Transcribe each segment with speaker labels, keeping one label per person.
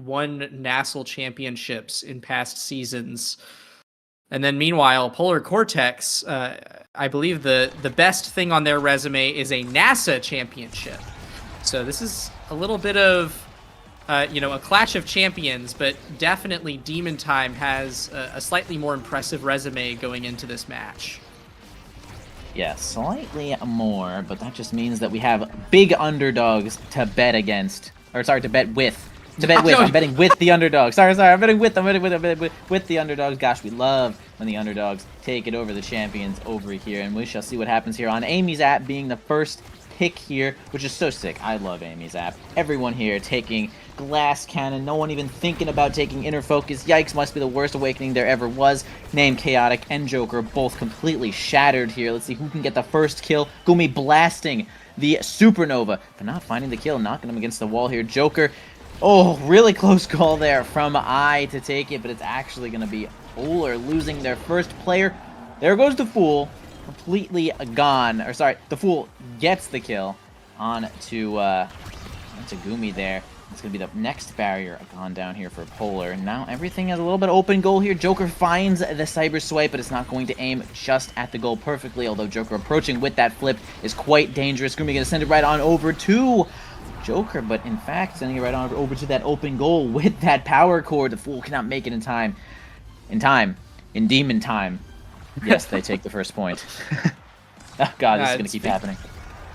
Speaker 1: won NASL championships in past seasons. And then meanwhile, Polar Coretex, I believe the best thing on their resume is a NASA championship. So this is a little bit of, a clash of champions, but definitely Demon Time has a slightly more impressive resume going into this match.
Speaker 2: Yeah, slightly more, but that just means that we have big underdogs to bet against. Or sorry, to bet with. I'm betting with the underdogs. Sorry, I'm betting with the underdogs. Gosh, we love when the underdogs take it over the champions over here, and we shall see what happens here on Amy's app being the first pick here, which is so sick. I love Amy's app. Everyone here taking Glass Cannon, no one even thinking about taking Inner Focus. Yikes, must be the worst awakening there ever was. Name Chaotic and Joker both completely shattered here. Let's see who can get the first kill. Goomy blasting the Supernova, but not finding the kill, knocking him against the wall here. Joker, oh, really close call there from I to take it, but it's actually going to be Polar losing their first player. There goes the Fool, completely gone. Or sorry, the Fool gets the kill onto Goomy there. It's going to be the next barrier gone down here for Polar. Now everything is a little bit open goal here. Joker finds the Cyber Swipe, but it's not going to aim just at the goal perfectly, although Joker approaching with that flip is quite dangerous. Goomy going to send it right on over to Joker, but in fact sending it right on over to that open goal with that power core. The Fool cannot make it in time. In Demon Time. Yes, they take the first point. Oh god, this is going to keep happening.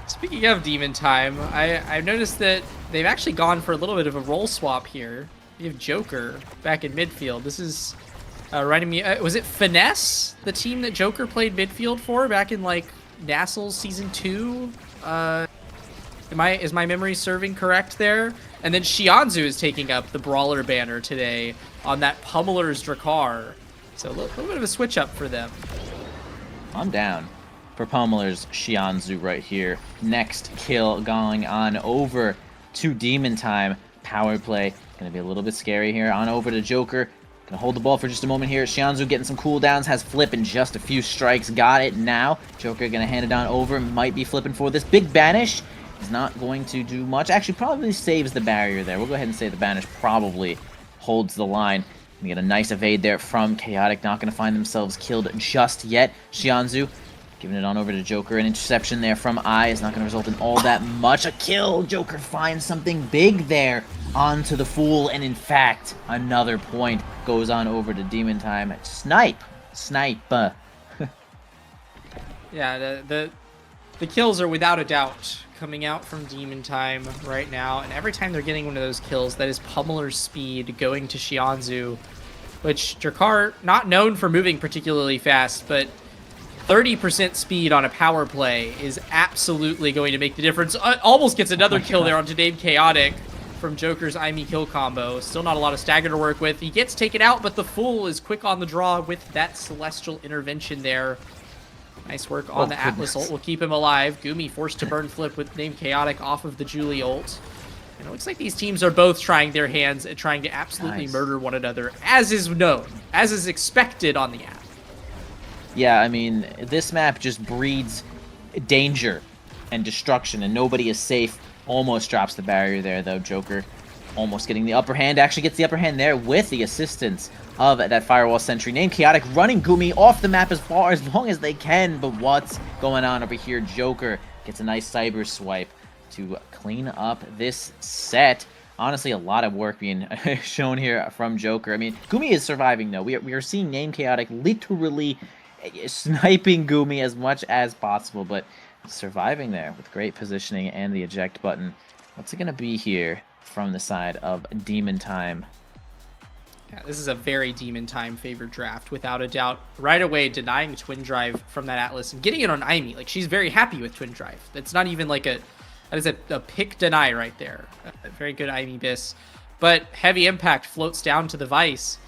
Speaker 1: Speaking of Demon Time, I've noticed that they've actually gone for a little bit of a role swap here. You have Joker back in midfield. This is reminding me, was it Finesse, the team that Joker played midfield for back in like NASL Season 2? Is my memory serving correct there? And then Shionzu is taking up the Brawler banner today on that Pummeler's Drakkar. So a little bit of a switch up for them.
Speaker 2: I'm down for Pummeler's Shionzu right here. Next kill going on over to Demon Time. Power play. Going to be a little bit scary here. On over to Joker. Going to hold the ball for just a moment here. Shionzu getting some cooldowns. Has flip in just a few strikes. Got it now. Joker going to hand it on over. Might be flipping for this. Big banish. Is not going to do much. Actually, probably saves the barrier there. We'll go ahead and say the banish probably holds the line. We get a nice evade there from Chaotic. Not going to find themselves killed just yet. Shionzu giving it on over to Joker. An interception there from I is not going to result in all that much. A kill. Joker finds something big there onto the Fool. And in fact, another point goes on over to Demon Time. Snipe.
Speaker 1: Yeah, the kills are without a doubt coming out from Demon Time right now. And every time they're getting one of those kills, that is Pummeler's speed going to Shionzu, which Drakkar, not known for moving particularly fast, but 30% speed on a power play is absolutely going to make the difference. Almost gets another kill there onto Name Chaotic from Joker's Imi kill combo. Still not a lot of stagger to work with. He gets taken out, but the Fool is quick on the draw with that Celestial intervention there. Nice work on the Atlas ult. Will keep him alive. Goomy forced to burn flip with Name Chaotic off of the Julie ult. And it looks like these teams are both trying their hands at trying to absolutely murder one another, as is known, as is expected on the app.
Speaker 2: Yeah, I mean, this map just breeds danger and destruction, and nobody is safe. Almost drops the barrier there, though. Joker almost getting the upper hand. Actually gets the upper hand there with the assistance of that Firewall Sentry. Name Chaotic running Goomy off the map as long as they can. But what's going on over here? Joker gets a nice Cyber Swipe to clean up this set. Honestly, a lot of work being shown here from Joker. I mean, Goomy is surviving, though. We are seeing Name Chaotic literally sniping Goomy as much as possible, but surviving there with great positioning and the eject button. What's it going to be here from the side of Demon Time?
Speaker 1: Yeah, this is a very Demon Time favored draft, without a doubt. Right away, denying Twin Drive from that Atlas and getting it on Imi. Like, she's very happy with Twin Drive. That's not even like that is a pick deny right there. A very good Imi Biss. But Heavy Impact floats down to the Vice,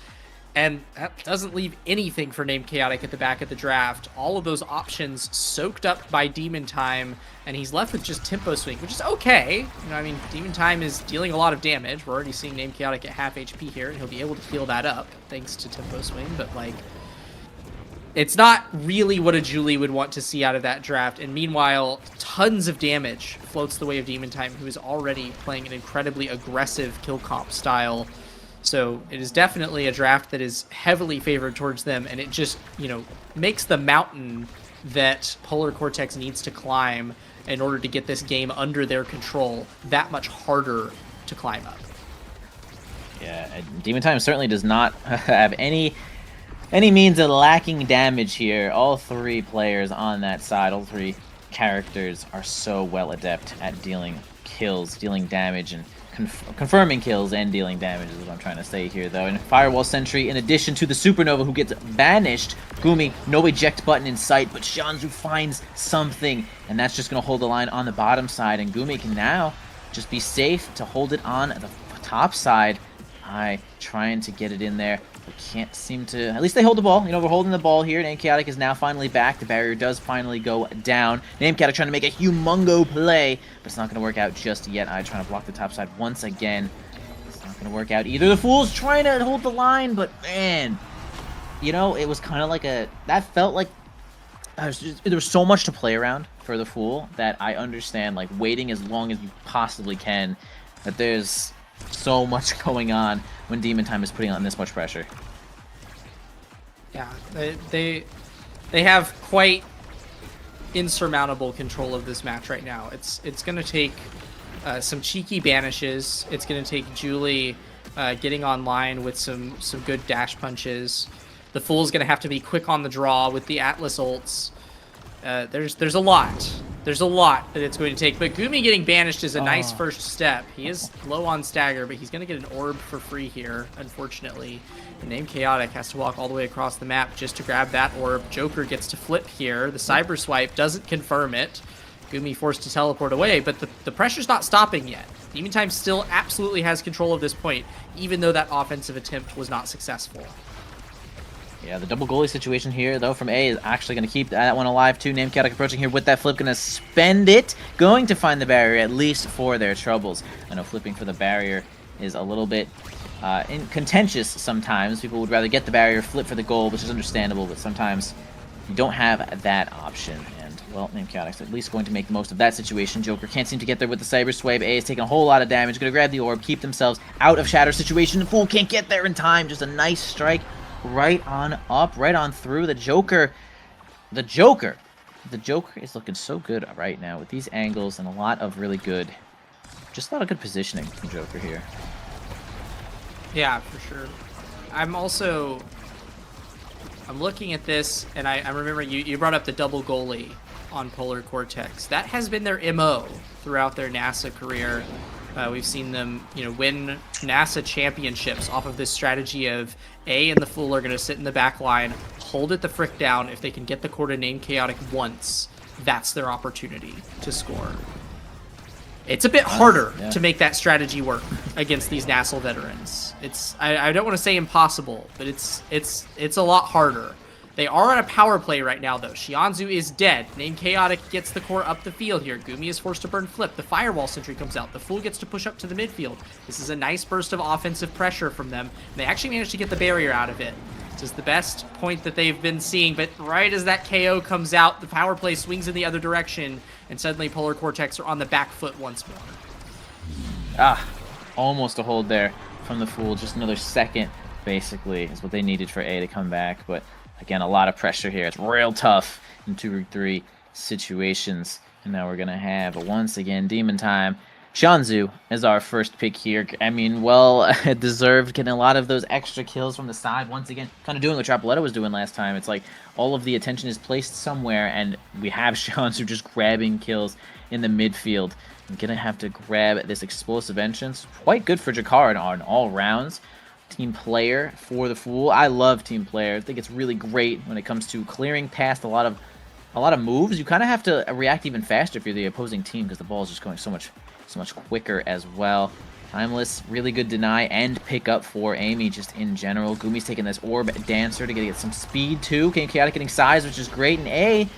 Speaker 1: and that doesn't leave anything for Name Chaotic at the back of the draft. All of those options soaked up by Demon Time, and he's left with just Tempo Swing, which is okay. You know, I mean, Demon Time is dealing a lot of damage. We're already seeing Name Chaotic at half HP here, and he'll be able to heal that up thanks to Tempo Swing, but like, It's not really what a Julie would want to see out of that draft. And meanwhile, tons of damage floats the way of Demon Time, who is already playing an incredibly aggressive kill comp style. So it is definitely a draft that is heavily favored towards them, and it just, you know, makes the mountain that Polar Coretex needs to climb in order to get this game under their control that much harder to climb up.
Speaker 2: Yeah, Demon Time certainly does not have any means of lacking damage here. All three players on that side, all three characters are so well adept at dealing kills, dealing damage, and confirming kills and dealing damage is what I'm trying to say here, though. And Firewall Sentry, in addition to the Supernova, who gets banished. Goomy, no eject button in sight, but Shionzu finds something, and that's just going to hold the line on the bottom side, and Goomy can now just be safe to hold it on the top side. Trying to get it in there. We can't seem to... At least they hold the ball. You know, we're holding the ball here. Name Chaotic is now finally back. The barrier does finally go down. Name Chaotic trying to make a humongo play, but it's not going to work out just yet. Trying to block the top side once again. It's not going to work out either. The Fool's trying to hold the line, but man, you know, it was kind of like a... That felt like... there was so much to play around for the Fool that I understand, like, waiting as long as you possibly can, that there's so much going on when Demon Time is putting on this much pressure.
Speaker 1: Yeah, they have quite insurmountable control of this match right now. It's going to take some cheeky banishes. It's going to take Julie getting online with some good dash punches. The Fool's going to have to be quick on the draw with the Atlas ults. There's a lot. There's a lot that it's going to take, but Goomy getting banished is a nice first step. He is low on stagger, but he's going to get an orb for free here, unfortunately. And Name Chaotic has to walk all the way across the map just to grab that orb. Joker gets to flip here. The cyber swipe doesn't confirm it. Goomy forced to teleport away, but the pressure's not stopping yet. Demon Time still absolutely has control of this point, even though that offensive attempt was not successful.
Speaker 2: Yeah, the double goalie situation here, though, from A is actually going to keep that one alive, too. Name Chaotic approaching here with that flip, going to spend it, going to find the barrier, at least for their troubles. I know flipping for the barrier is a little bit contentious sometimes. People would rather get the barrier, flip for the goal, which is understandable, but sometimes you don't have that option. And, well, Name Chaotic's at least going to make the most of that situation. Joker can't seem to get there with the cyber swipe. A is taking a whole lot of damage, going to grab the orb, keep themselves out of shatter situation. The Fool can't get there in time. Just a nice strike. Right on up, right on through. The Joker is looking so good right now with these angles and a lot of really good, just a lot of good positioning from Joker here.
Speaker 1: Yeah, for sure. I'm looking at this, and I remember you brought up the double goalie on Polar Coretex. That has been their MO throughout their NASA career. We've seen them, you know, win NASA championships off of this strategy of A and the Fool are going to sit in the back line, hold it the frick down. If they can get the core to Name Chaotic once, that's their opportunity to score. It's a bit harder to make that strategy work against these NASL veterans. I don't want to say impossible, but it's a lot harder. They are on a power play right now, though. Shionzu is dead. Name Chaotic gets the core up the field here. Goomy is forced to burn flip. The Firewall Sentry comes out. The Fool gets to push up to the midfield. This is a nice burst of offensive pressure from them. And they actually managed to get the barrier out of it. This is the best point that they've been seeing, but right as that KO comes out, the power play swings in the other direction, and suddenly Polar Coretex are on the back foot once more.
Speaker 2: Almost a hold there from the Fool. Just another second, basically, is what they needed for A to come back, but again, a lot of pressure here. It's real tough in 2v3 situations. And now we're going to have, once again, Demon Time. Shionzu is our first pick here. I mean, well deserved, getting a lot of those extra kills from the side. Once again, kind of doing what Trapoletta was doing last time. It's like all of the attention is placed somewhere, and we have Shionzu just grabbing kills in the midfield. I'm going to have to grab this explosive entrance. Quite good for Jakar on all rounds. Team player for the Fool. I love team player. I think it's really great when it comes to clearing past a lot of moves. You kind of have to react even faster if you're the opposing team because the ball is just going so much quicker as well. Timeless, really good deny and pick up for Amy just in general. Goomy's taking this orb dancer to get some speed too. Chaotic getting size, which is great. And A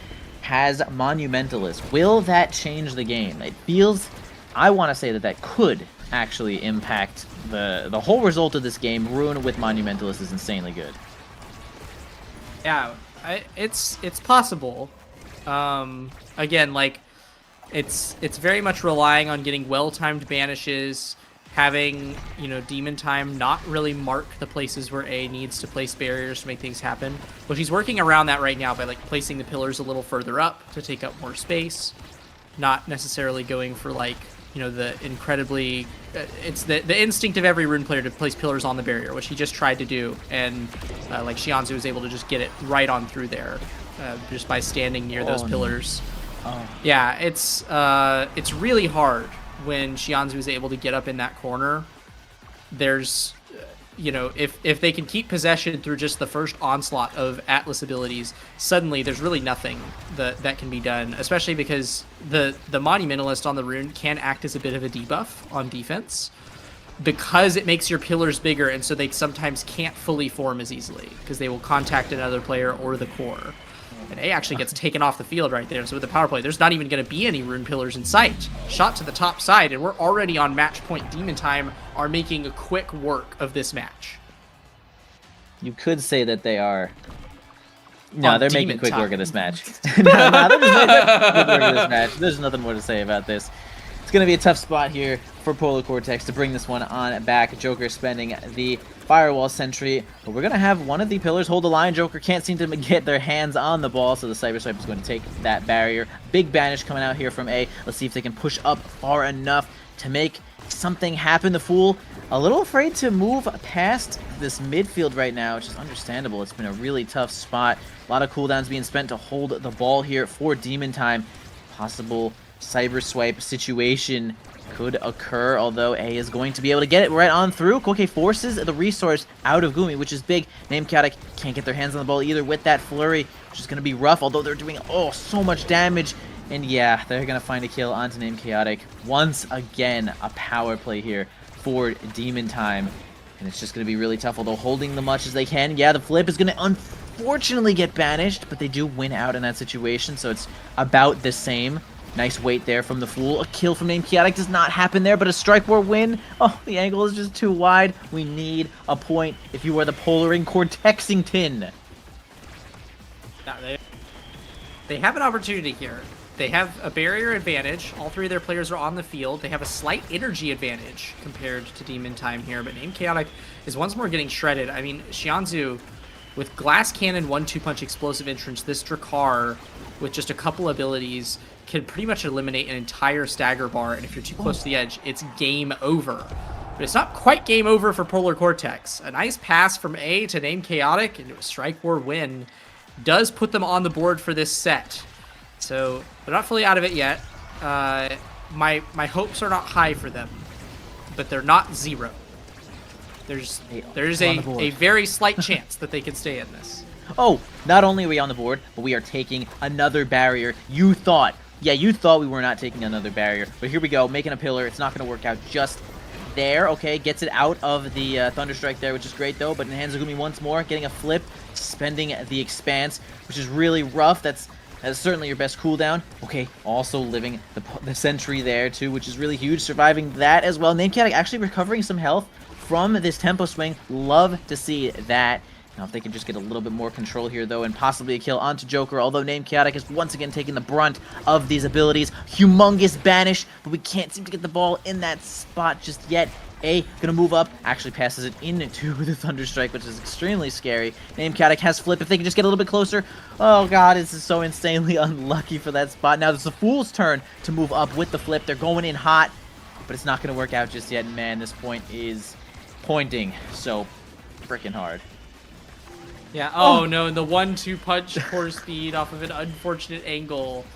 Speaker 2: has Monumentalist. Will that change the game? It feels, I want to say that could actually impact the whole result of this game. Ruin with Monumentalist is insanely good.
Speaker 1: Yeah, It's possible. Again, like it's very much relying on getting well-timed banishes, having, you know, Demon Time not really mark the places where A needs to place barriers to make things happen. Well, she's working around that right now by like placing the pillars a little further up to take up more space, not necessarily going for like, you know, the incredibly it's the instinct of every rune player to place pillars on the barrier, which he just tried to do, and like Shionzu was able to just get it right on through there just by standing near those pillars.
Speaker 2: Oh.
Speaker 1: Yeah, it's really hard when Shionzu is able to get up in that corner. There's, you know, if they can keep possession through just the first onslaught of Atlas abilities, suddenly there's really nothing that can be done, especially because the Monumentalist on the rune can act as a bit of a debuff on defense because it makes your pillars bigger, and so they sometimes can't fully form as easily because they will contact another player or the core. And A actually gets taken off the field right there. So with the power play, there's not even going to be any rune pillars in sight. Shot to the top side, and we're already on match point. Demon Time are making a quick work of this match.
Speaker 2: You could say that they are. No, they're making quick work of this match. They're just making quick work of this match. There's nothing more to say about this. It's going to be a tough spot here for Polar Coretex to bring this one on back. Joker spending the Firewall Sentry. But we're going to have one of the pillars hold the line. Joker can't seem to get their hands on the ball, so the Cyber Swipe is going to take that barrier. Big banish coming out here from A. Let's see if they can push up far enough to make something happen. The Fool a little afraid to move past this midfield right now, which is understandable. It's been a really tough spot. A lot of cooldowns being spent to hold the ball here for Demon Time. Possible Cyber Swipe situation could occur, although A is going to be able to get it right on through. Koke forces the resource out of Goomy, which is big. Name Chaotic can't get their hands on the ball either with that flurry, which is going to be rough, although they're doing, so much damage. And yeah, they're going to find a kill onto Name Chaotic. Once again, a power play here for Demon Time. And it's just going to be really tough, although holding the much as they can. Yeah, the flip is going to unfortunately get banished, but they do win out in that situation, so it's about the same. Nice weight there from the Fool. A kill from Name Chaotic does not happen there, but a Strike War win. Oh, the angle is just too wide. We need a point if you are the Polaring Cortexington.
Speaker 1: They have an opportunity here. They have a barrier advantage. All three of their players are on the field. They have a slight energy advantage compared to Demon Time here, but Name Chaotic is once more getting shredded. I mean, Shionzu, with Glass Cannon 1-2 punch explosive entrance, this Drakkar with just a couple abilities can pretty much eliminate an entire stagger bar, and if you're too close to the edge, it's game over. But it's not quite game over for Polar Coretex. A nice pass from A to Name Chaotic into a Strike War win does put them on the board for this set. So they're not fully out of it yet. My hopes are not high for them, but they're not zero. There's a very slight chance that they can stay in this.
Speaker 2: Oh, not only are we on the board, but we are taking another barrier. You thought we were not taking another barrier, but here we go, making a pillar. It's not going to work out just there. Okay, gets it out of the Thunderstrike there, which is great though, but in hands of Goomy once more, getting a flip, spending the Expanse, which is really rough. That's certainly your best cooldown. Okay, also living the Sentry there too, which is really huge, surviving that as well. Name Chaotic actually recovering some health from this tempo swing. Love to see that. Now, if they can just get a little bit more control here, though, and possibly a kill onto Joker, although Name Chaotic is once again taking the brunt of these abilities. Humongous banish, but we can't seem to get the ball in that spot just yet. A, gonna move up, actually passes it into the Thunderstrike, which is extremely scary. Name Chaotic has flip, if they can just get a little bit closer. Oh god, this is so insanely unlucky for that spot. Now, it's the Fool's turn to move up with the flip. They're going in hot, but it's not gonna work out just yet. Man, this point is pointing so freaking hard.
Speaker 1: Yeah, oh no, and the 1-2 punch core speed off of an unfortunate angle.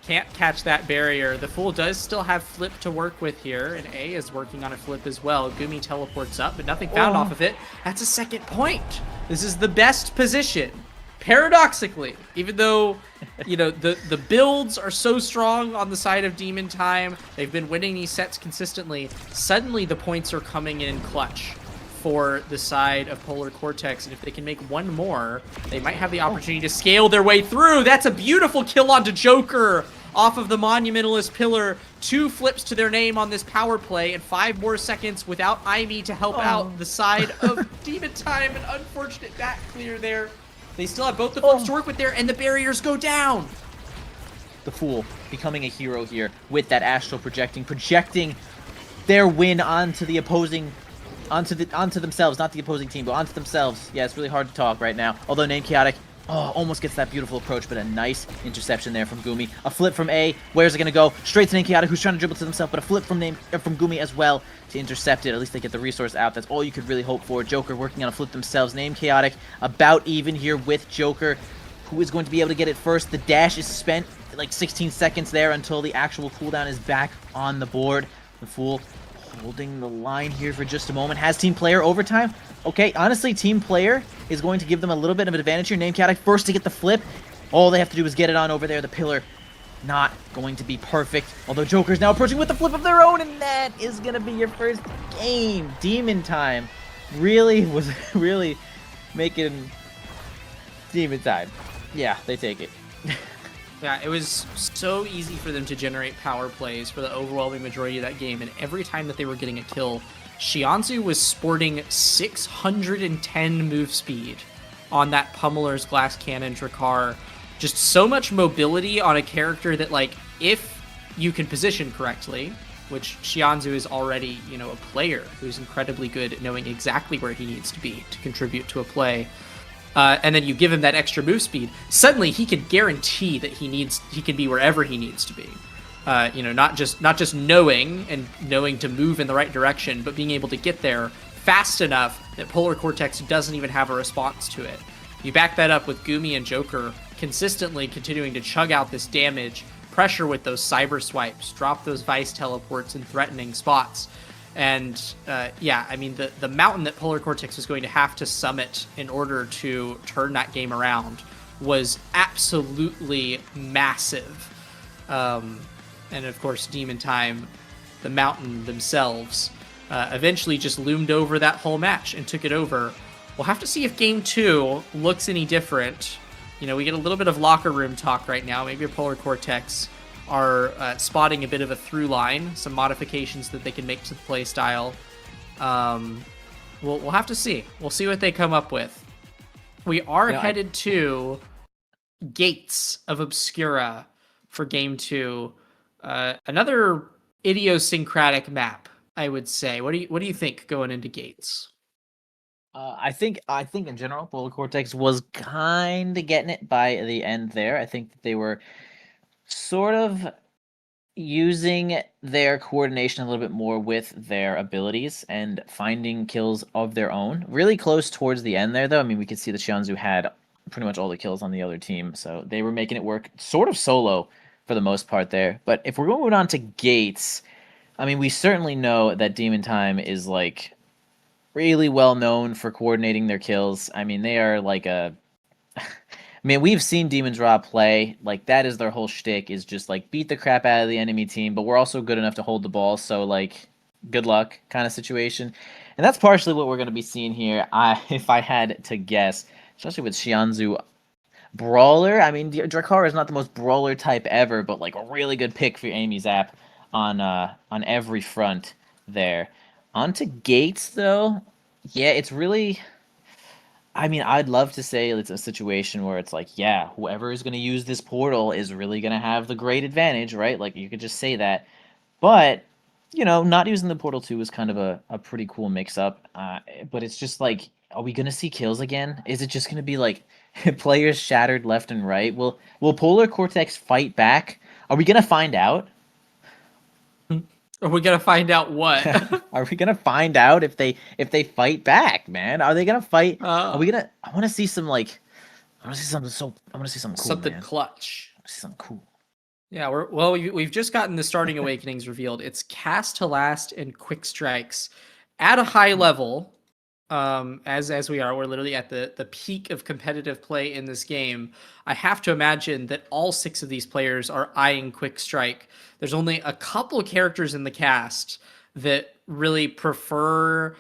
Speaker 1: Can't catch that barrier. The Fool does still have flip to work with here, and A is working on a flip as well. Goomy teleports up, but nothing found off of it. That's a second point. This is the best position. Paradoxically, even though, you know, the builds are so strong on the side of Demon Time, they've been winning these sets consistently, suddenly the points are coming in clutch for the side of Polar Coretex, and if they can make one more, they might have the opportunity to scale their way through. That's a beautiful kill onto Joker off of the Monumentalist pillar. 2 flips to their name on this power play, and 5 more seconds without Imi to help out the side of Demon Time. An unfortunate back clear there They still have both the flips to work with there, and the barriers go down.
Speaker 2: The Fool becoming a hero here with that astral projecting their win onto the opposing, onto themselves, not the opposing team, but onto themselves. Yeah, it's really hard to talk right now. Although Name Chaotic, almost gets that beautiful approach, but a nice interception there from Goomy. A flip from A. Where's it gonna go? Straight to Name Chaotic, who's trying to dribble to himself, but a flip from Goomy as well to intercept it. At least they get the resource out. That's all you could really hope for. Joker working on a flip themselves. Name Chaotic about even here with Joker, who is going to be able to get it first. The dash is spent like 16 seconds there until the actual cooldown is back on the board. The Fool holding the line here for just a moment. Has Team Player overtime? Okay, honestly, Team Player is going to give them a little bit of an advantage here. Name Chaotic first to get the flip. All they have to do is get it on over there. The pillar not going to be perfect. Although Joker's now approaching with the flip of their own, and that is going to be your first game. Demon Time really was making Demon Time. Yeah, they take it.
Speaker 1: Yeah, it was so easy for them to generate power plays for the overwhelming majority of that game, and every time that they were getting a kill, Shionzu was sporting 610 move speed on that Pummeler's Glass Cannon Drakkar. Just so much mobility on a character that, like, if you can position correctly, which Shionzu is already, you know, a player who's incredibly good at knowing exactly where he needs to be to contribute to a play, and then you give him that extra move speed, suddenly he can guarantee that he can be wherever he needs to be. You know, not just knowing to move in the right direction, but being able to get there fast enough that Polar Coretex doesn't even have a response to it. You back that up with Goomy and Joker consistently continuing to chug out this damage, pressure with those cyber swipes, drop those Vice teleports in threatening spots. And yeah, I mean, the mountain that Polar Coretex was going to have to summit in order to turn that game around was absolutely massive. And of course, Demon Time, the mountain themselves, eventually just loomed over that whole match and took it over. We'll have to see if Game 2 looks any different. You know, we get a little bit of locker room talk right now. Maybe Polar Coretex are spotting a bit of a through line, some modifications that they can make to the play style. We'll have to see. We'll see what they come up with. We are headed to Gates of Obscura for Game 2. Another idiosyncratic map, I would say. What do you think going into Gates?
Speaker 2: I think in general, Polar Coretex was kind of getting it by the end there. I think that they were sort of using their coordination a little bit more with their abilities and finding kills of their own. Really close towards the end there, though. I mean, we could see that Shionzu had pretty much all the kills on the other team, so they were making it work sort of solo for the most part there. But if we're going on to Gates, I mean, we certainly know that Demon Time is, like, really well known for coordinating their kills. I mean, they are like a... I mean, we've seen Demon's Raw play. Like, that is their whole shtick, is just, like, beat the crap out of the enemy team, but we're also good enough to hold the ball, so, like, good luck kind of situation. And that's partially what we're going to be seeing here, if I had to guess, especially with Shionzu Brawler. I mean, Drakkar is not the most brawler type ever, but, like, a really good pick for Amy Zap on every front there. On to Gates, though. Yeah, it's really... I mean, I'd love to say it's a situation where it's like, yeah, whoever is going to use this portal is really going to have the great advantage, right? Like, you could just say that. But, you know, not using the portal 2 is kind of a pretty cool mix-up. But it's just like, are we going to see kills again? Is it just going to be, like, players shattered left and right? Will Polar Coretex fight back? Are we going to find out?
Speaker 1: Are we gonna find out what?
Speaker 2: Are we gonna find out if they fight back, man? Are they gonna fight? Are we
Speaker 1: Oh.
Speaker 2: gonna? I want to see some like. I want to see something I want to see something cool,
Speaker 1: Something
Speaker 2: man.
Speaker 1: clutch.
Speaker 2: I wanna see something cool.
Speaker 1: Yeah, we've just gotten the starting awakenings revealed. It's cast to last and quick strikes at a high level. As we are, we're literally at the peak of competitive play in this game. I have to imagine that all 6 of these players are eyeing quick strike. There's only a couple of characters in the cast that really prefer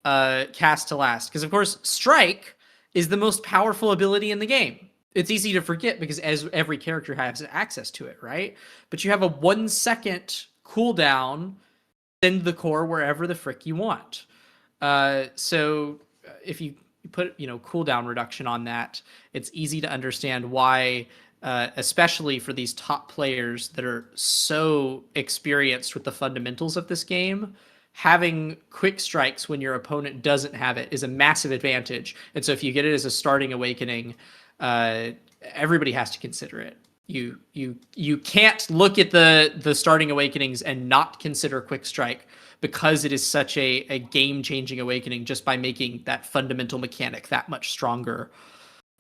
Speaker 1: cast to last, because of course strike is the most powerful ability in the game. It's easy to forget because as every character has access to it, right? But you have a 1 second cooldown, send the core wherever the frick you want. So if you put cooldown reduction on that, it's easy to understand why, especially for these top players that are so experienced with the fundamentals of this game, having quick strikes when your opponent doesn't have it is a massive advantage. And so if you get it as a starting awakening, everybody has to consider it. You can't look at the starting awakenings and not consider quick strike, because it is such a game-changing awakening just by making that fundamental mechanic that much stronger.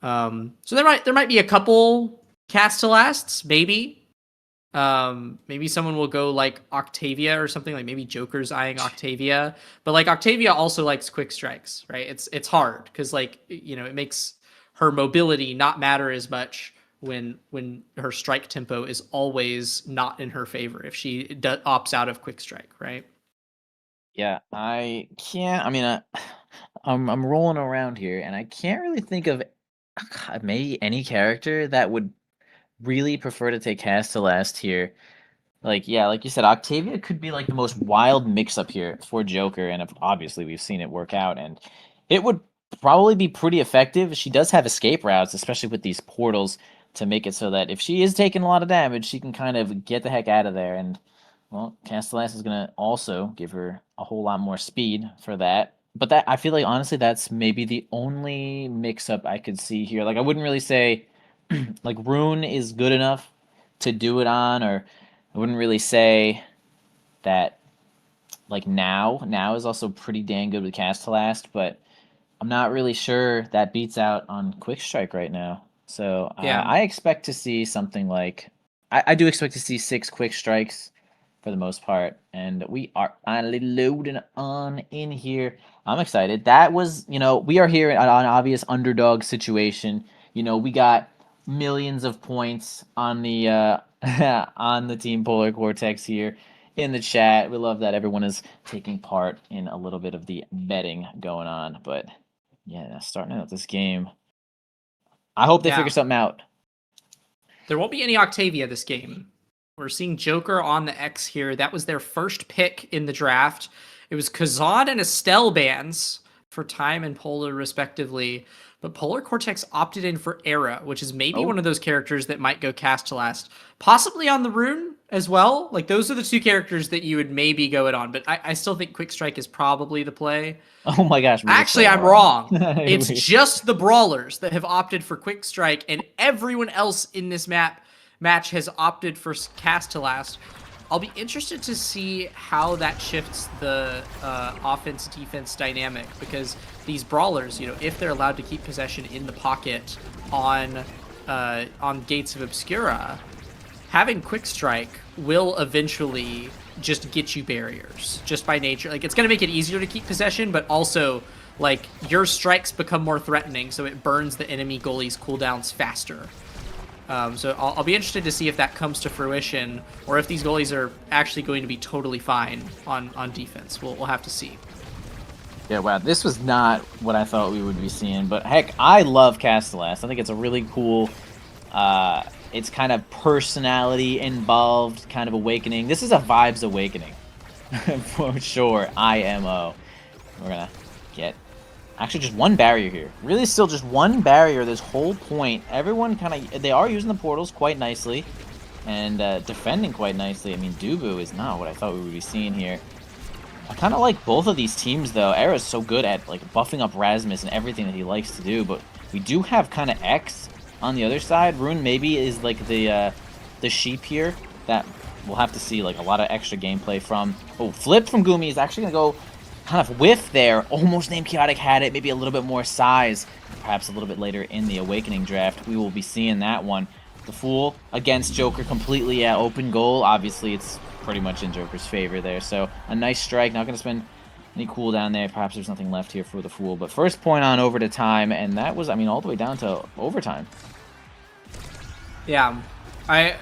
Speaker 1: So there might be a couple cast to lasts, maybe. Maybe someone will go like Octavia or something, like maybe Joker's eyeing Octavia, but like Octavia also likes quick strikes, right? It's hard because like it makes her mobility not matter as much when her strike tempo is always not in her favor if she opts out of quick strike, right?
Speaker 2: Yeah, I can't. I mean, I'm rolling around here, and I can't really think of maybe any character that would really prefer to take cast to last here. Like, yeah, like you said, Octavia could be like the most wild mix-up here for Joker, and obviously we've seen it work out, and it would probably be pretty effective. She does have escape routes, especially with these portals, to make it so that if she is taking a lot of damage, she can kind of get the heck out of there. And, well, Castellas is going to also give her a whole lot more speed for that. But that, I feel like, honestly, that's maybe the only mix-up I could see here. Like, I wouldn't really say, like, Rune is good enough to do it on, or I wouldn't really say that, like, Now is also pretty dang good with cast to last, but I'm not really sure that beats out on Quick Strike right now. So
Speaker 1: Yeah.
Speaker 2: I expect to see something like... I do expect to see 6 Quick Strikes for the most part, and we are finally loading on in here. I'm excited. That was, we are here on an obvious underdog situation. We got millions of points on the on the Team Polar Coretex here in the chat. We love that everyone is taking part in a little bit of the betting going on. But yeah, starting out this game, I hope they figure something out.
Speaker 1: There won't be any Octavia this game. We're seeing Joker on the X here. That was their first pick in the draft. It was Kazan and Estelle bans for Time and Polar, respectively. But Polar Coretex opted in for Era, which is maybe one of those characters that might go cast to last. Possibly on the Rune as well. Like, those are the 2 characters that you would maybe go it on. But I still think Quick Strike is probably the play.
Speaker 2: Oh my gosh.
Speaker 1: Actually, I'm wrong. It's just the Brawlers that have opted for Quick Strike, and everyone else in this match has opted for cast to last. I'll be interested to see how that shifts the offense-defense dynamic, because these Brawlers, if they're allowed to keep possession in the pocket on Gates of Obscura, having Quick Strike will eventually just get you barriers, just by nature. Like, it's going to make it easier to keep possession, but also, like, your strikes become more threatening, so it burns the enemy goalie's cooldowns faster. So I'll be interested to see if that comes to fruition, or if these goalies are actually going to be totally fine on defense. We'll have to see.
Speaker 2: Yeah, wow, this was not what I thought we would be seeing, but heck, I love Castellas. I think it's a really cool, it's kind of personality-involved kind of awakening. This is a vibes awakening, for sure, IMO. We're gonna get... Actually, just one barrier here. Really still just one barrier this whole point. Everyone kind of... They are using the portals quite nicely. And defending quite nicely. I mean, Dubu is not what I thought we would be seeing here. I kind of like both of these teams, though. Era's so good at like buffing up Rasmus and everything that he likes to do. But we do have kind of X on the other side. Rune maybe is like the sheep here. That we'll have to see like a lot of extra gameplay from. Oh, flip from Goomy is actually going to go... kind of whiff there. Almost named Chaotic had it. Maybe a little bit more size. Perhaps a little bit later in the Awakening draft, we will be seeing that one. The Fool against Joker completely at open goal. Obviously, it's pretty much in Joker's favor there. So, a nice strike. Not going to spend any cooldown there. Perhaps there's nothing left here for the Fool. But first point on over to Time, and that was, I mean, all the way down to overtime.
Speaker 1: Yeah. I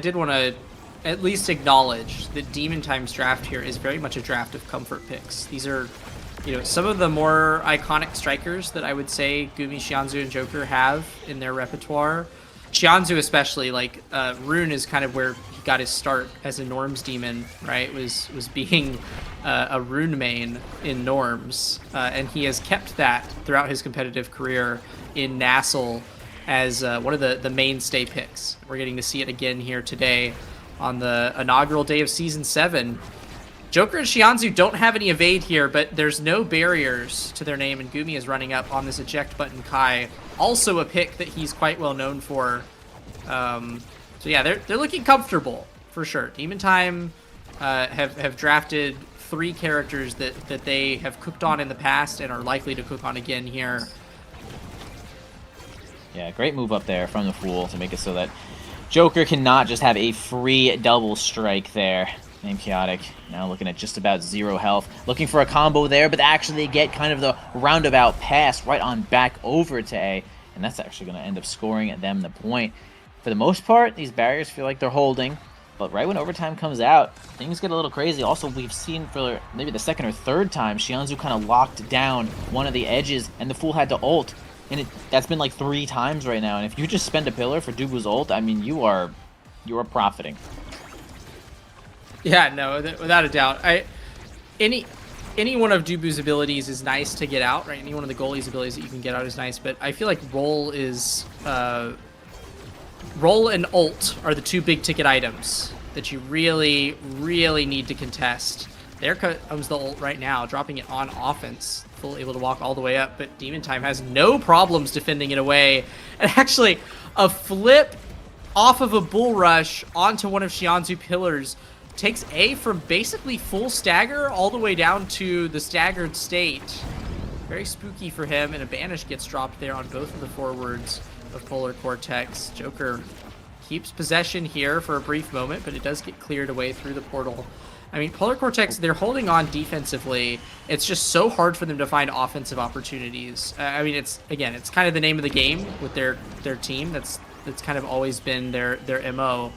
Speaker 1: did want to at least acknowledge that Demon Time's draft here is very much a draft of comfort picks. These are, some of the more iconic strikers that I would say Goomy, Shionzu, and Joker have in their repertoire. Shionzu especially, like, Rune is kind of where he got his start as a Norms demon, right? Was being a Rune main in Norms, and he has kept that throughout his competitive career in NASL as one of the mainstay picks. We're getting to see it again here today on the inaugural day of Season 7. Joker and Shionzu don't have any evade here, but there's no barriers to their name, and Goomy is running up on this eject button Kai. Also a pick that he's quite well known for. So yeah, they're looking comfortable, for sure. Demon Time have drafted 3 characters that they have cooked on in the past and are likely to cook on again here.
Speaker 2: Yeah, great move up there from the Fool to make it so that Joker cannot just have a free double strike there. Named Chaotic now looking at just about 0 health. Looking for a combo there, but actually they get kind of the roundabout pass right on back over to A. And that's actually going to end up scoring them the point. For the most part, these barriers feel like they're holding. But right when overtime comes out, things get a little crazy. Also, we've seen for maybe the 2nd or 3rd time, Shionzu kind of locked down one of the edges, and the Fool had to ult. And that's been like 3 times right now. And if you just spend a pillar for Dubu's ult, I mean, you are profiting.
Speaker 1: Yeah, no, without a doubt. Any one of Dubu's abilities is nice to get out, right? Any one of the goalie's abilities that you can get out is nice, but I feel like roll and ult are the 2 big ticket items that you really, really need to contest. There comes the ult right now, dropping it on offense. Full able to walk all the way up, but Demon Time has no problems defending it away. And actually, a flip off of a bull rush onto one of Shionzu pillars takes A from basically full stagger all the way down to the staggered state. Very spooky for him, and a banish gets dropped there on both of the forwards of Polar Coretex. Joker keeps possession here for a brief moment, but it does get cleared away through the portal. I mean, Polar Coretex, they're holding on defensively. It's just so hard for them to find offensive opportunities. I mean, it's kind of the name of the game with their team. That's kind of always been their MO.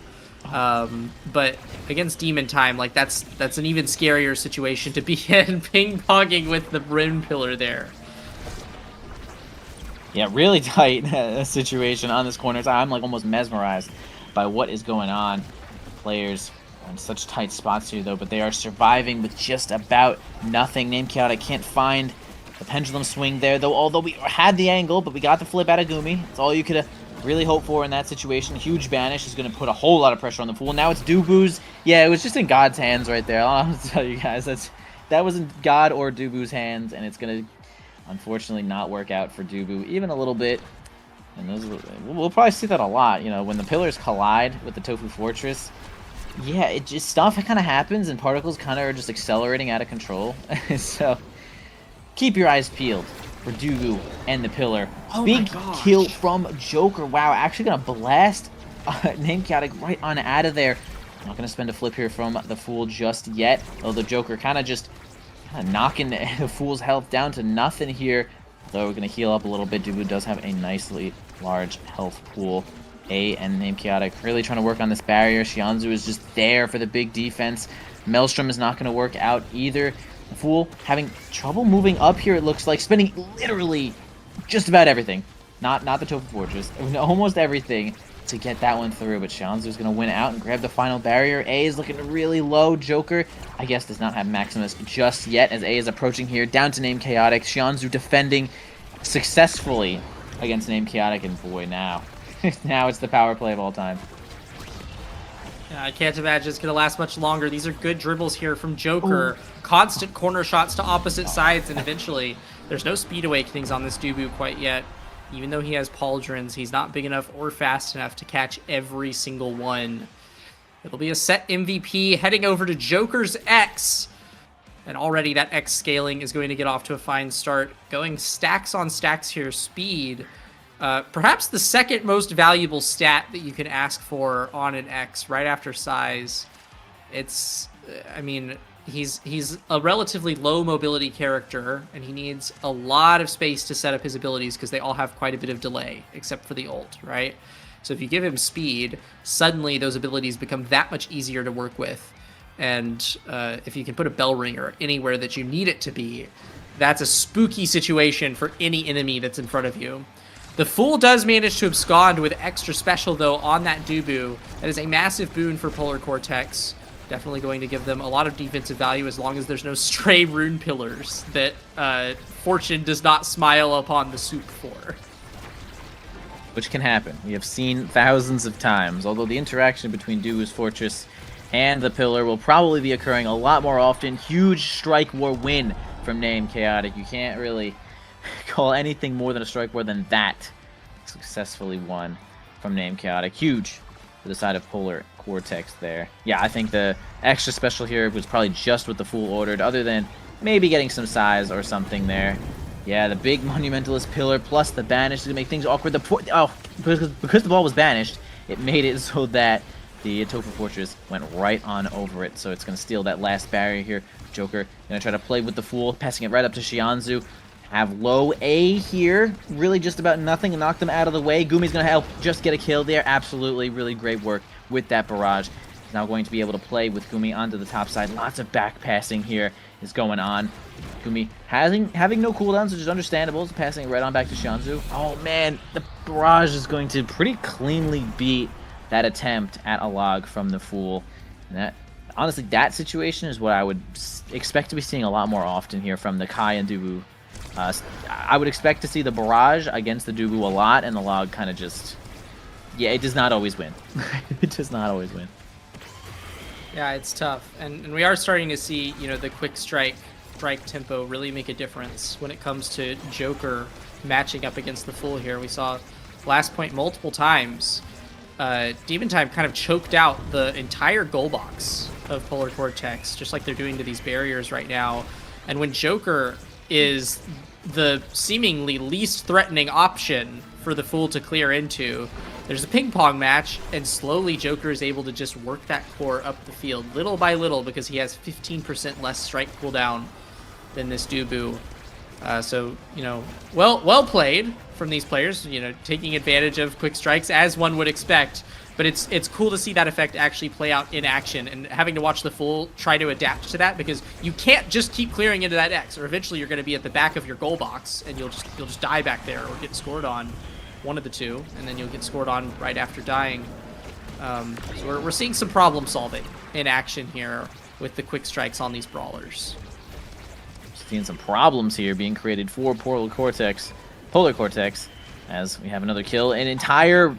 Speaker 1: But against Demon Time, like that's an even scarier situation to be in, ping-ponging with the Rune pillar there.
Speaker 2: Yeah, really tight situation on this corner. I'm like almost mesmerized by what is going on. Players in such tight spots here though, but they are surviving with just about nothing. Named Chaotic can't find the pendulum swing there though, although we had the angle, but we got the flip out of Goomy. That's all you could really hope for in that situation. Huge banish is going to put a whole lot of pressure on the Fool. Now it's Dubu's. Yeah, it was just in God's hands right there. I'll have to tell you guys, that was in God or Dubu's hands, and it's going to unfortunately not work out for Dubu even a little bit. And we'll probably see that a lot, you know, when the pillars collide with the Tofu Fortress. Yeah, it just stuff kind of happens, and particles kind of are just accelerating out of control. So keep your eyes peeled for Dubu and the pillar.
Speaker 1: Oh
Speaker 2: Big kill from Joker. Wow, actually gonna blast Named Chaotic right on out of there. Not gonna spend a flip here from the Fool just yet. Though the Joker kind of knocking the Fool's health down to nothing here. Though we're gonna heal up a little bit. Dubu does have a nicely large health pool. A and Named Chaotic really trying to work on this barrier. Shionzu is just there for the big defense. Maelstrom is not going to work out either. The Fool having trouble moving up here, it looks like. Spending literally just about everything. Not the Tofu Fortress. Almost everything to get that one through. But Shionzu is going to win out and grab the final barrier. A is looking really low. Joker, I guess, does not have Maximus just yet as A is approaching here. Down to Named Chaotic. Shionzu defending successfully against Named Chaotic. And boy, now it's the power play of all time.
Speaker 1: Yeah, I can't imagine it's going to last much longer. These are good dribbles here from Joker. Ooh. Constant corner shots to opposite sides, and eventually there's no speed awakenings on this Dubu quite yet. Even though he has pauldrons, he's not big enough or fast enough to catch every single one. It'll be a set MVP heading over to Joker's X. And already that X scaling is going to get off to a fine start. Going stacks on stacks here, speed. Perhaps the second most valuable stat that you can ask for on an X right after size. It's, I mean, he's a relatively low mobility character, and he needs a lot of space to set up his abilities because they all have quite a bit of delay, except for the ult, right? So if you give him speed, suddenly those abilities become that much easier to work with. And if you can put a bell ringer anywhere that you need it to be, that's a spooky situation for any enemy that's in front of you. The Fool does manage to abscond with extra special, though, on that Dubu. That is a massive boon for Polar Coretex. Definitely going to give them a lot of defensive value as long as there's no stray rune pillars that Fortune does not smile upon the soup for.
Speaker 2: Which can happen. We have seen thousands of times, although the interaction between Dubu's Fortress and the pillar will probably be occurring a lot more often. Huge strike war win from Name Chaotic. You can't really call anything more than a strike war than that. Successfully won from Name Chaotic. Huge for the side of Polar Coretex there. Yeah, I think the extra special here was probably just what the Fool ordered, other than maybe getting some size or something there. Yeah, the big Monumentalist pillar plus the banish to make things awkward. Because the ball was banished, it made it so that the Tofu Fortress went right on over it. So it's going to steal that last barrier here. Joker going to try to play with the Fool, passing it right up to Shionzu. Have low A here. Really just about nothing. Knock them out of the way. Goomy's going to help just get a kill there. Absolutely. Really great work with that barrage. He's now going to be able to play with Goomy onto the top side. Lots of back passing here is going on. Goomy having no cooldowns, which is understandable. It's passing it right on back to Shionzu. Oh, man. The barrage is going to pretty cleanly beat that attempt at a log from the Fool. And that, honestly, that situation is what I would expect to be seeing a lot more often here from the Kai and Dubu. I would expect to see the barrage against the Dubu a lot, and the log kind of just... Yeah, it does not always win. It does not always win.
Speaker 1: Yeah, it's tough. And we are starting to see, you know, the quick strike tempo really make a difference when it comes to Joker matching up against the Fool here. We saw last point multiple times. Demon Time kind of choked out the entire goal box of Polar Coretex, just like they're doing to these barriers right now. And when Joker is the seemingly least threatening option for the Fool to clear into, there's a ping pong match, and slowly Joker is able to just work that core up the field little by little because he has 15% less strike cooldown than this Dubu. So, you know, well played from these players, you know, taking advantage of quick strikes as one would expect. But it's cool to see that effect actually play out in action, and having to watch the Fool try to adapt to that, because you can't just keep clearing into that X, or eventually you're going to be at the back of your goal box and you'll just die back there or get scored on, one of the two, and then you'll get scored on right after dying. So we're seeing some problem solving in action here with the quick strikes on these brawlers.
Speaker 2: Seeing some problems here being created for Polar Coretex, as we have another kill. An entire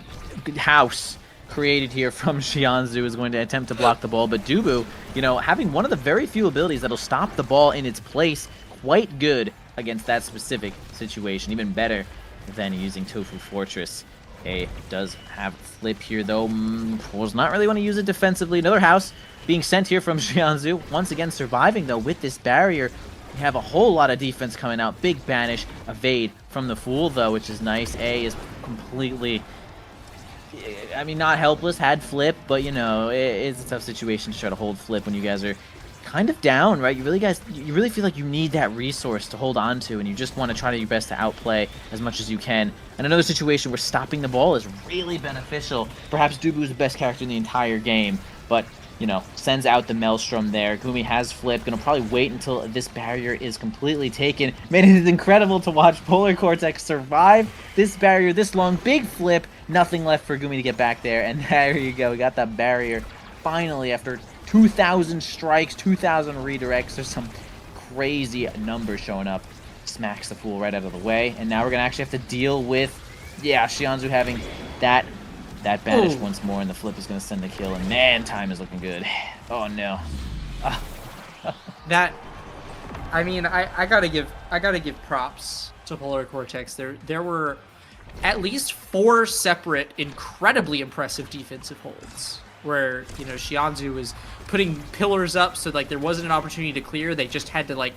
Speaker 2: house created here from Shionzu is going to attempt to block the ball, but Dubu, you know, having one of the very few abilities that'll stop the ball in its place, quite good against that specific situation, even better than using Tofu Fortress. A does have flip here, though. Does not really want to use it defensively. Another house being sent here from Shionzu, once again surviving, though, with this barrier. We have a whole lot of defense coming out. Big banish, evade from the Fool, though, which is nice. A is completely... I mean, not helpless, had flip, but, you know, it's a tough situation to try to hold flip when you guys are kind of down, right? You really feel like you need that resource to hold on to, and you just want to try your best to outplay as much as you can. And another situation where stopping the ball is really beneficial. Perhaps Dubu is the best character in the entire game, but, you know, sends out the Maelstrom there. Goomy has flip, gonna probably wait until this barrier is completely taken. Man, it is incredible to watch Polar Coretex survive this barrier this long. Big flip, nothing left for Goomy to get back there, and there you go. We got that barrier finally after 2,000 strikes, 2,000 redirects. There's some crazy numbers showing up. Smacks the Fool right out of the way, and now we're gonna actually have to deal with, yeah, Shionzu having that banish once more, and the flip is going to send the kill, and man, time is looking good. Oh no.
Speaker 1: That, I mean, I gotta give props to Polar Coretex. There were at least 4 separate incredibly impressive defensive holds where, you know, Shionzu was putting pillars up so like there wasn't an opportunity to clear. They just had to like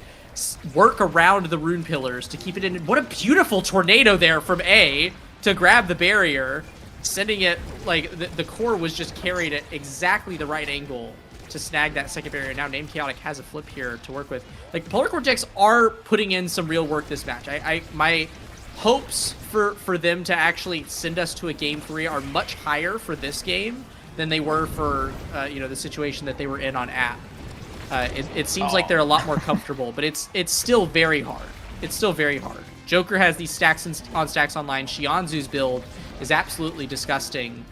Speaker 1: work around the rune pillars to keep it in. What a beautiful tornado there from A to grab the barrier, sending it, like, the core was just carried at exactly the right angle to snag that second barrier. Now Name Chaotic has a flip here to work with. Like, Polar Coretex are putting in some real work this match. My hopes for them to actually send us to a game 3 are much higher for this game than they were for, you know, the situation that they were in on App. It seems like they're a lot more comfortable, but it's still very hard. It's still very hard. Joker has these stacks on stacks online. Shionzu's build is absolutely disgusting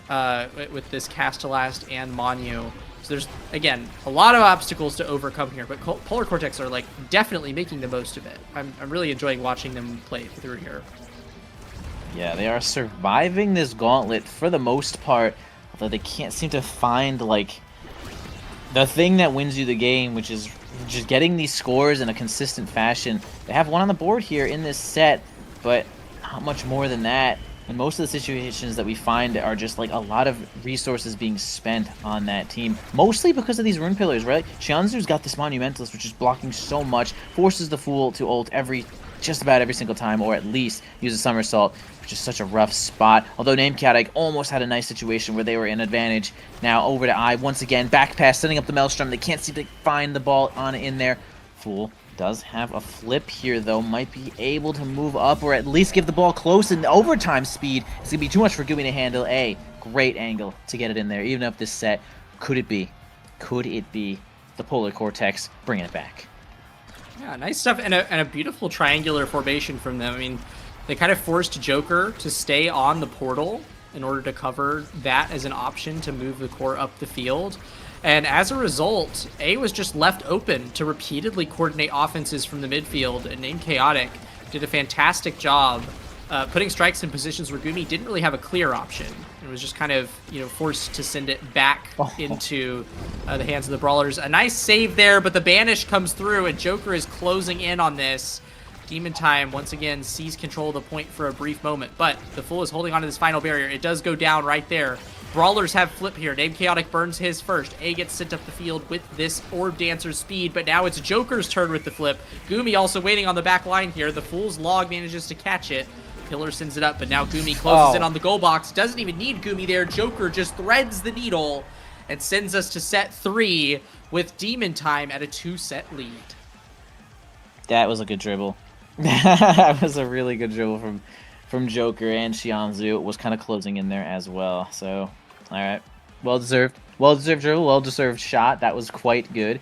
Speaker 1: with this Castellast and Manu. So there's, again, a lot of obstacles to overcome here, but Polar Coretex are like definitely making the most of it. I'm really enjoying watching them play through here.
Speaker 2: Yeah, they are surviving this gauntlet for the most part, although they can't seem to find like the thing that wins you the game, which is just getting these scores in a consistent fashion. They have one on the board here in this set, but not much more than that. And most of the situations that we find are just like a lot of resources being spent on that team, mostly because of these rune pillars, right? Shionzu's got this Monumentalist, which is blocking so much, forces the Fool to ult just about every single time, or at least use a somersault, which is such a rough spot. Although Name Chaotic almost had a nice situation where they were in advantage. Now over to I once again, back pass, setting up the Maelstrom. They can't seem to find the ball on in there. Fool does have a flip here, though. Might be able to move up or at least give the ball close in overtime speed. It's going to be too much for Goomy to handle. A great angle to get it in there, even up this set. Could it be the Polar Coretex bringing it back?
Speaker 1: Yeah, nice stuff, and a beautiful triangular formation from them. I mean, they kind of forced Joker to stay on the portal in order to cover that as an option to move the core up the field. And as a result, A was just left open to repeatedly coordinate offenses from the midfield, and Name Chaotic did a fantastic job putting strikes in positions where Goomy didn't really have a clear option. It was just kind of, forced to send it back into the hands of the Brawlers. A nice save there, but the banish comes through, and Joker is closing in on this. Demon Time, once again, sees control of the point for a brief moment, but the Fool is holding on to this final barrier. It does go down right there. Brawlers have flip here. Name Chaotic burns his first. A gets sent up the field with this Orb Dancer's speed, but now it's Joker's turn with the flip. Goomy also waiting on the back line here. The Fool's log manages to catch it. Pillar sends it up, but now Goomy closes in on the goal box. Doesn't even need Goomy there. Joker just threads the needle and sends us to set 3 with Demon Time at a 2-set lead.
Speaker 2: That was a good dribble. That was a really good dribble from Joker, and Shionzu was kind of closing in there as well. So, all right, well deserved dribble, well deserved shot. That was quite good,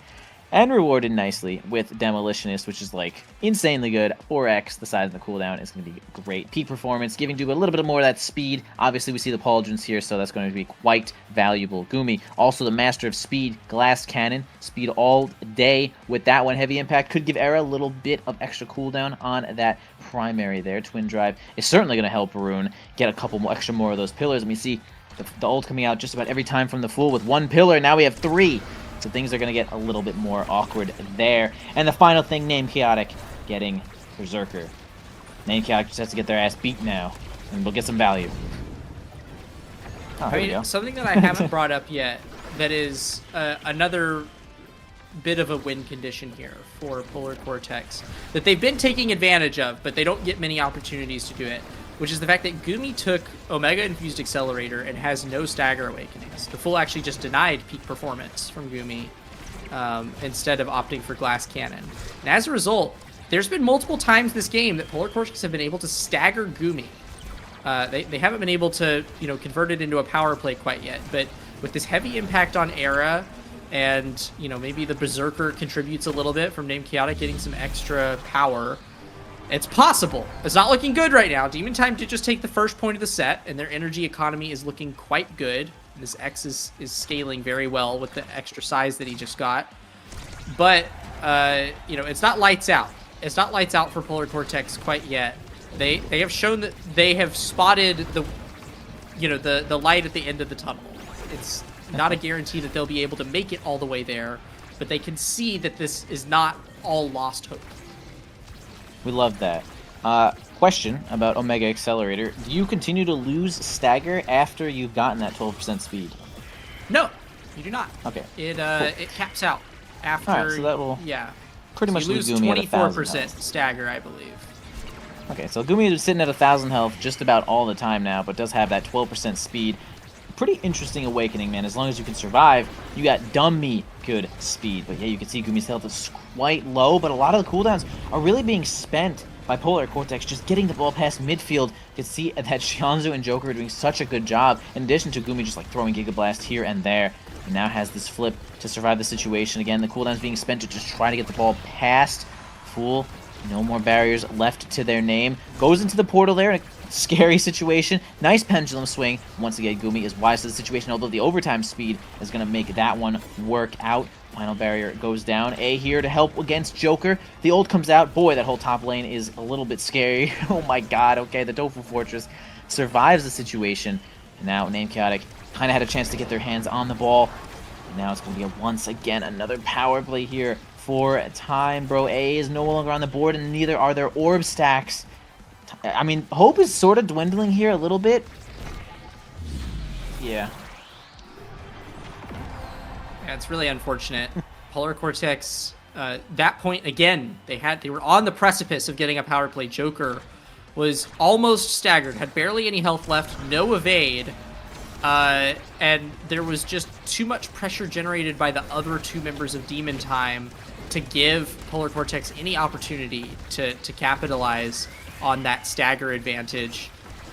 Speaker 2: and rewarded nicely with Demolitionist, which is like insanely good. 4x the size of the cooldown is going to be great. Peak performance, giving Duba a little bit more of that speed. Obviously, we see the pauldrons here, so that's going to be quite valuable. Goomy, also the master of speed, glass cannon, speed all day with that one. Heavy impact could give Era a little bit of extra cooldown on that primary there. Twin drive is certainly going to help Rune get a couple more of those pillars. And we see the ult coming out just about every time from the Fool with 1 pillar. Now we have 3. So things are going to get a little bit more awkward there. And the final thing, Name Chaotic getting Berserker. Name Chaotic just has to get their ass beat now, and we'll get some value. Oh,
Speaker 1: something that I haven't brought up yet that is another bit of a win condition here for Polar Coretex that they've been taking advantage of, but they don't get many opportunities to do it, which is the fact that Goomy took Omega Infused Accelerator and has no Stagger Awakenings. The Fool actually just denied peak performance from Goomy instead of opting for Glass Cannon. And as a result, there's been multiple times this game that Polar Coretex have been able to stagger Goomy. They haven't been able to, convert it into a power play quite yet, but with this heavy impact on Era, and, maybe the Berserker contributes a little bit from Name Chaotic getting some extra power, it's possible. It's not looking good right now. Demon Time did just take the first point of the set, and their energy economy is looking quite good. This X is scaling very well with the extra size that he just got. But, it's not lights out. It's not lights out for Polar Coretex quite yet. They have shown that they have spotted the light at the end of the tunnel. It's not a guarantee that they'll be able to make it all the way there, but they can see that this is not all lost hope.
Speaker 2: We love that. Question about Omega Accelerator. Do you continue to lose Stagger after you've gotten that 12% speed?
Speaker 1: No, you do not.
Speaker 2: Okay.
Speaker 1: It
Speaker 2: cool.
Speaker 1: It caps out after.
Speaker 2: All right, so that will pretty much
Speaker 1: lose
Speaker 2: Goomy at
Speaker 1: 24% Stagger, I believe.
Speaker 2: Okay, so Goomy is sitting at 1,000 health just about all the time now, but does have that 12% speed. Pretty interesting awakening, man. As long as you can survive, you got dummy good speed. But yeah, you can see Goomy's health is quite low, but a lot of the cooldowns are really being spent by Polar Coretex, just getting the ball past midfield. You can see that Shionzu and Joker are doing such a good job, in addition to Goomy just like throwing Giga Blast here and there. He now has this flip to survive the situation. Again, the cooldown's being spent to just try to get the ball past Fool. No more barriers left to their name. Goes into the portal there in a scary situation. Nice pendulum swing. Once again, Goomy is wise to the situation, although the overtime speed is going to make that one work out. Final barrier goes down. A here to help against Joker. The ult comes out. Boy, that whole top lane is a little bit scary. Oh my god. Okay, the Tofu Fortress survives the situation. Now, Name Chaotic kind of had a chance to get their hands on the ball. Now it's going to be once again another power play here for time, bro. A is no longer on the board, and neither are their orb stacks. I mean, hope is sort of dwindling here a little bit. Yeah.
Speaker 1: Yeah, it's really unfortunate. Polar Coretex, that point again, they were on the precipice of getting a power play. Joker was almost staggered, had barely any health left, no evade, and there was just too much pressure generated by the other two members of Demon Time to give Polar Coretex any opportunity to capitalize on that stagger advantage.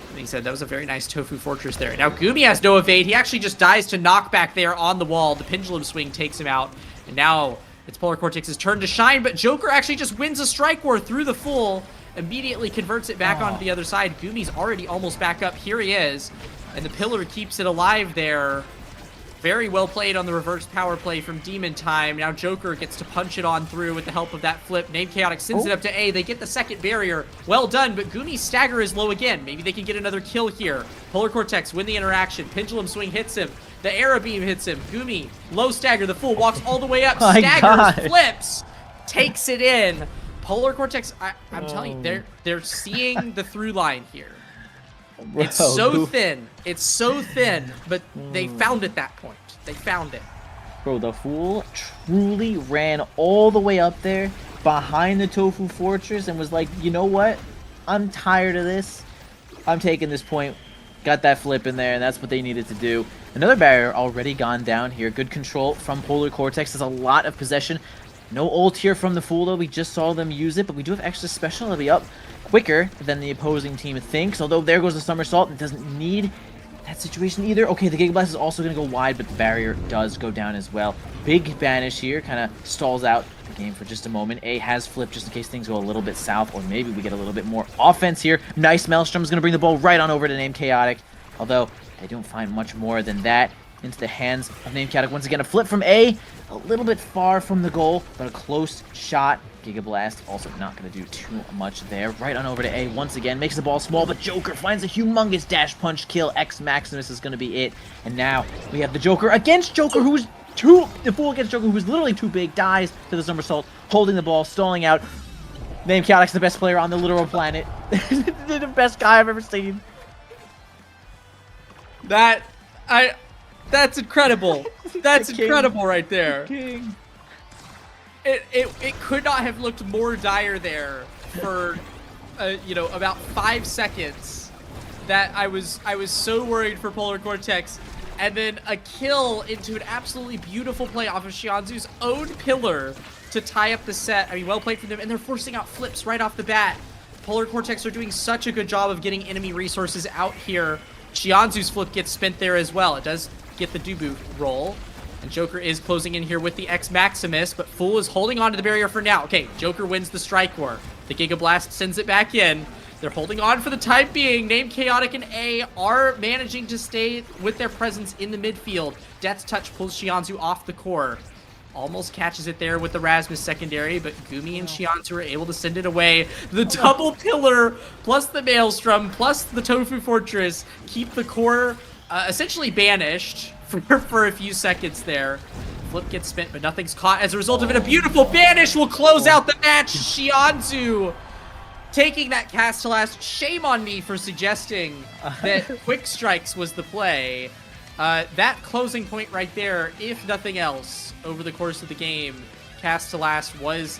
Speaker 1: And he said that was a very nice Tofu Fortress there. Now Goomy has no evade. He actually just dies to knockback there on the wall. The pendulum swing takes him out. And now it's Polar Coretex's turn to shine, but Joker actually just wins a strike war through the full, immediately converts it back onto the other side. Goomy's already almost back up. Here he is. And the pillar keeps it alive there. Very well played on the reverse power play from Demon Time. Now Joker gets to punch it on through with the help of that flip. Name Chaotic sends it up to A. They get the second barrier. Well done, but Goomy's stagger is low again. Maybe they can get another kill here. Polar Coretex win the interaction. Pendulum swing hits him. The arrow beam hits him. Goomy, low stagger. The Fool walks all the way up. Staggers, flips, takes it in. Polar Coretex, I'm telling you, they're seeing the through line here. Bro, it's so thin. It's so thin, but they found it that point. They found it.
Speaker 2: Bro, the Fool truly ran all the way up there behind the Tofu Fortress and was like, you know what? I'm tired of this. I'm taking this point. Got that flip in there, and that's what they needed to do. Another barrier already gone down here. Good control from Polar Coretex. There's a lot of possession. No ult here from the Fool, though. We just saw them use it, but we do have extra special. It'll be up quicker than the opposing team thinks. Although there goes the somersault. It doesn't need that situation either. Okay, the Giga Blast is also going to go wide, but the barrier does go down as well. Big banish here. Kind of stalls out the game for just a moment. A has flipped just in case things go a little bit south, or maybe we get a little bit more offense here. Nice Maelstrom is going to bring the ball right on over to Name Chaotic. Although they don't find much more than that into the hands of Name Chaotic. Once again, a flip from A. A little bit far from the goal, but a close shot. Giga Blast also not going to do too much there. Right on over to A once again. Makes the ball small, but Joker finds a humongous dash punch kill. X Maximus is going to be it. And now we have the Joker against Joker, who's the Fool against Joker, who's literally too big. Dies to the somersault, holding the ball, stalling out. Name Chaotic's the best player on the literal planet. The best guy I've ever seen.
Speaker 1: That's incredible. That's incredible right there.
Speaker 2: King.
Speaker 1: It could not have looked more dire there for about 5 seconds that I was so worried for Polar Coretex, and then a kill into an absolutely beautiful play off of Shionzu's own pillar to tie up the set. I mean, well played from them, and they're forcing out flips right off the bat. Polar Coretex are doing such a good job of getting enemy resources out here. Shionzu's flip gets spent there as well. It does get the Dubu roll. And Joker is closing in here with the X Maximus, but Fool is holding on to the barrier for now. Okay, Joker wins the strike war. The Giga Blast sends it back in. They're holding on for the time being. Name Chaotic and A are managing to stay with their presence in the midfield. Death's Touch pulls Shionzu off the core. Almost catches it there with the Rasmus secondary, but Goomy and Shionzu are able to send it away. The double pillar, plus the Maelstrom, plus the Tofu Fortress, keep the core essentially banished for a few seconds there. Flip gets spent, but nothing's caught as a result of it. A beautiful banish will close out the match. Shionzu taking that cast to last. Shame on me for suggesting that quick strikes was the play. That closing point right there, if nothing else, over the course of the game, cast to last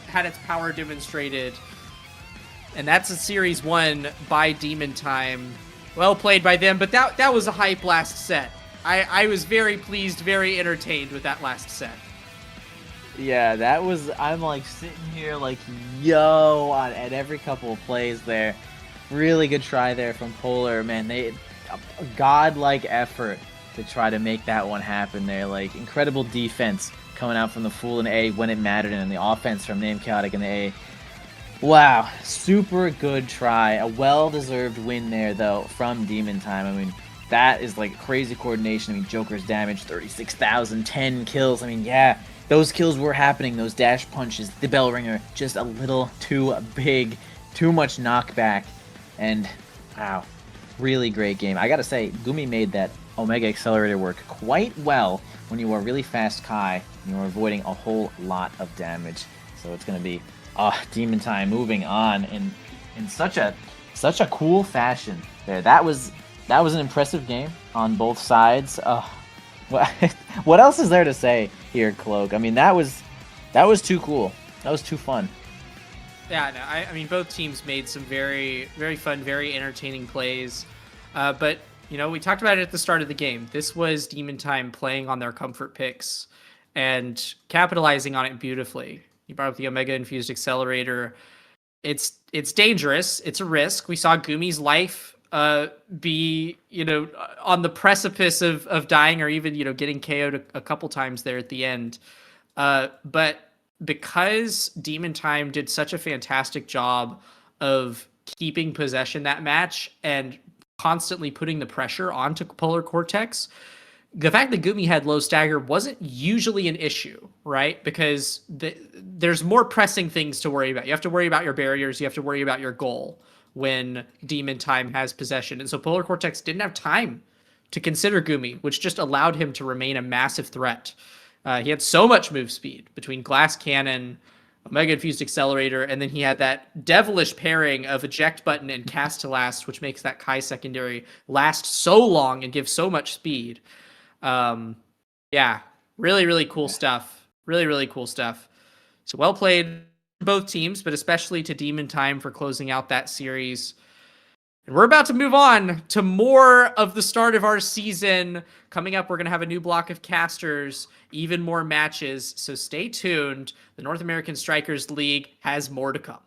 Speaker 1: had its power demonstrated. And that's a series won by Demon Time. Well played by them, but that was a hype last set. I was very pleased, very entertained with that last set.
Speaker 2: Yeah, that was, I'm like sitting here like, yo, at every couple of plays there. Really good try there from Polar, man. A godlike effort to try to make that one happen there. Like, incredible defense coming out from the Fool and A when it mattered, and the offense from Name Chaotic and A. Wow, super good try. A well-deserved win there, though, from Demon Time. I mean, that is like crazy coordination. I mean, Joker's damage, 36,000, 10 kills. I mean, yeah, those kills were happening. Those dash punches, the bell ringer, just a little too big, too much knockback. And, wow, really great game. I gotta say, Goomy made that Omega Accelerator work quite well when you are really fast Kai and you're avoiding a whole lot of damage. So it's gonna be Demon Time moving on in such a cool fashion. There, that was an impressive game on both sides. What else is there to say here, Cloak? I mean, that was too cool. That was too fun.
Speaker 1: Yeah, no, I mean, both teams made some very, very fun, very entertaining plays. But, you know, we talked about it at the start of the game. This was Demon Time playing on their comfort picks and capitalizing on it beautifully. You brought up the Omega Infused Accelerator. It's dangerous. It's a risk. We saw Goomy's life be, you know, on the precipice of dying, or even, you know, getting KO'd a couple times there at the end. But because Demon Time did such a fantastic job of keeping possession that match and constantly putting the pressure onto Polar Coretex, the fact that Goomy had low stagger wasn't usually an issue, right? Because there's more pressing things to worry about. You have to worry about your barriers. You have to worry about your goal when Demon Time has possession. And so Polar Coretex didn't have time to consider Goomy, which just allowed him to remain a massive threat. He had so much move speed between Glass Cannon, Omega Infused Accelerator, and then he had that devilish pairing of Eject Button and Cast to Last, which makes that Kai secondary last so long and give so much speed. Yeah, really, really cool stuff. Really, really cool stuff. So well played both teams, but especially to Demon Time for closing out that series. And we're about to move on to more of the start of our season. Coming up, we're going to have a new block of casters, even more matches. So stay tuned. The North American Strikers League has more to come.